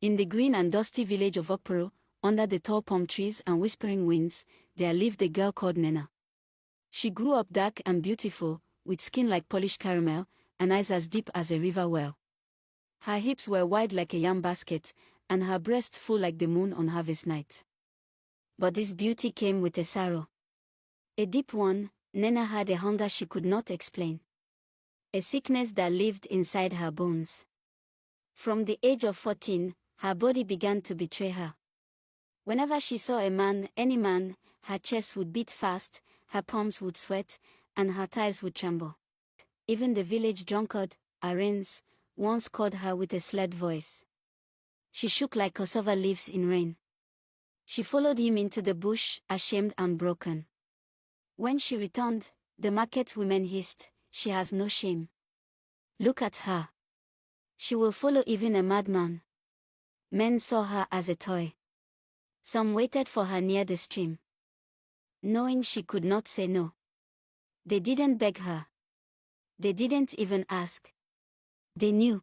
In the green and dusty village of Okporo, under the tall palm trees and whispering winds, there lived a girl called Nena. She grew up dark and beautiful, with skin like polished caramel, and eyes as deep as a river well. Her hips were wide like a yam basket, and her breast full like the moon on harvest night. But this beauty came with a sorrow. A deep one. Nena had a hunger she could not explain. A sickness that lived inside her bones. From the age of 14, her body began to betray her. Whenever she saw a man, any man, her chest would beat fast, her palms would sweat, and her thighs would tremble. Even the village drunkard, Arens, once called her with a slurred voice. She shook like cassava leaves in rain. She followed him into the bush, ashamed and broken. When she returned, the market women hissed, "She has no shame. Look at her. She will follow even a madman." Men saw her as a toy. Some waited for her near the stream, knowing she could not say no. They didn't beg her. They didn't even ask. They knew.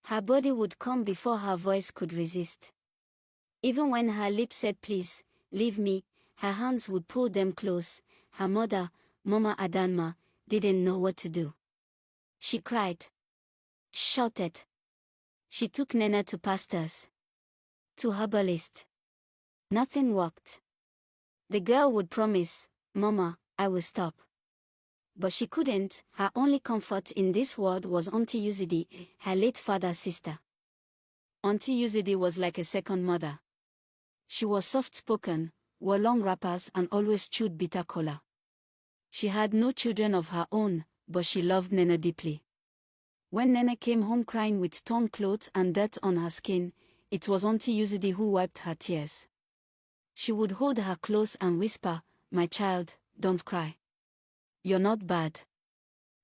Her body would come before her voice could resist. Even when her lips said please, leave me, her hands would pull them close. Her mother, Mama Adanma, didn't know what to do. She cried. Shouted. She took Nena to pastors. To herbalists. Nothing worked. The girl would promise, "Mama, I will stop." But she couldn't. Her only comfort in this world was Auntie Uzidi, her late father's sister. Auntie Uzidi was like a second mother. She was soft-spoken, wore long wrappers and always chewed bitter cola. She had no children of her own, but she loved Nena deeply. When Nena came home crying with torn clothes and dirt on her skin, it was Auntie Uzidi who wiped her tears. She would hold her close and whisper, "My child, don't cry. You're not bad.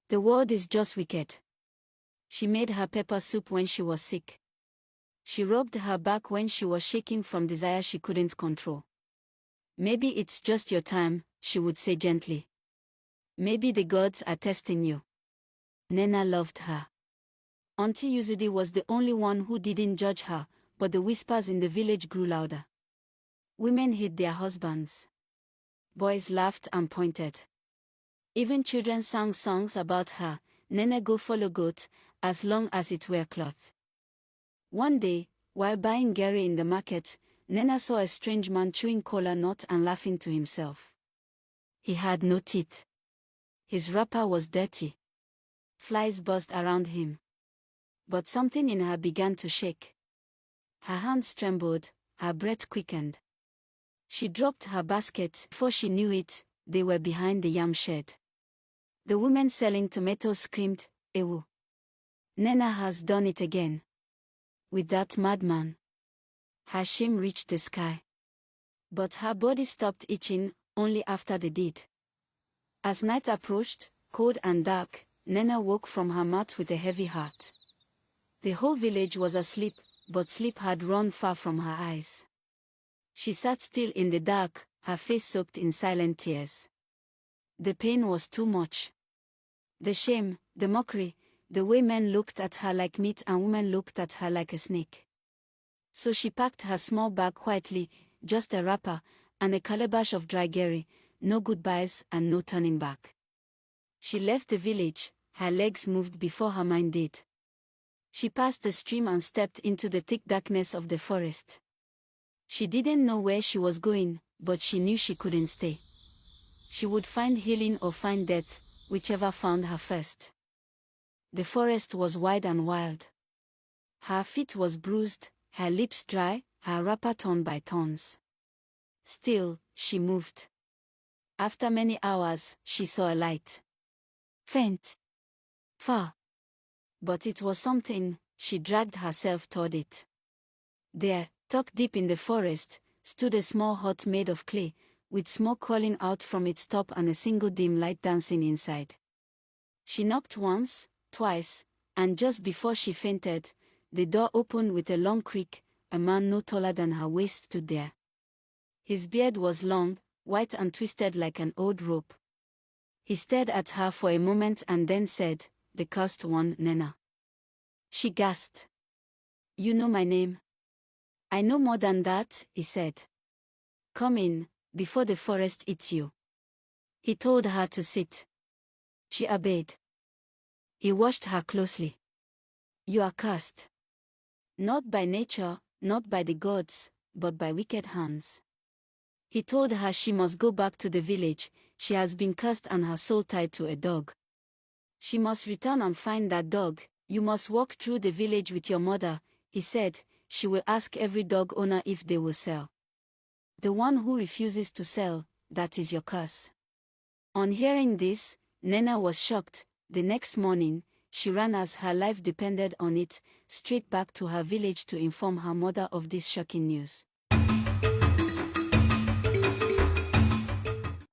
The world is just wicked." She made her pepper soup when she was sick. She rubbed her back when she was shaking from desire she couldn't control. "Maybe it's just your time," she would say gently. "Maybe the gods are testing you." Nena loved her. Auntie Uzidi was the only one who didn't judge her, but the whispers in the village grew louder. Women hid their husbands. Boys laughed and pointed. Even children sang songs about her, "Nene go follow goat, as long as it wear cloth." One day, while buying gari in the market, Nena saw a strange man chewing kola nut and laughing to himself. He had no teeth. His wrapper was dirty. Flies buzzed around him. But something in her began to shake. Her hands trembled, her breath quickened. She dropped her basket. Before she knew it, they were behind the yam shed. The woman selling tomatoes screamed, "Ewu! Nena has done it again. With that madman." Her shame reached the sky. But her body stopped itching only after the deed. As night approached, cold and dark, Nena woke from her mat with a heavy heart. The whole village was asleep, but sleep had run far from her eyes. She sat still in the dark, her face soaked in silent tears. The pain was too much. The shame, the mockery, the way men looked at her like meat and women looked at her like a snake. So she packed her small bag quietly, just a wrapper, and a calabash of dry gari, no goodbyes and no turning back. She left the village, her legs moved before her mind did. She passed the stream and stepped into the thick darkness of the forest. She didn't know where she was going, but she knew she couldn't stay. She would find healing or find death, whichever found her first. The forest was wide and wild. Her feet was bruised, her lips dry, her wrapper torn by thorns. Still, she moved. After many hours, she saw a light. Faint. Far. But it was something. She dragged herself toward it. There, tucked deep in the forest, stood a small hut made of clay, with smoke crawling out from its top and a single dim light dancing inside. She knocked once, twice, and just before she fainted, the door opened with a long creak. A man no taller than her waist stood there. His beard was long, white and twisted like an old rope. He stared at her for a moment and then said, "The cursed one, Nena." She gasped. "You know my name?" I know more than that, he said. Come in, before the forest eats you. He told her to sit. She obeyed. He watched her closely. You are cursed. Not by nature, not by the gods, but by wicked hands. He told her she must go back to the village. She has been cursed and her soul tied to a dog. She must return and find that dog. You must walk through the village with your mother, he said. She will ask every dog owner if they will sell. The one who refuses to sell, that is your curse. On hearing this, Nena was shocked. The next morning, she ran as her life depended on it, straight back to her village to inform her mother of this shocking news.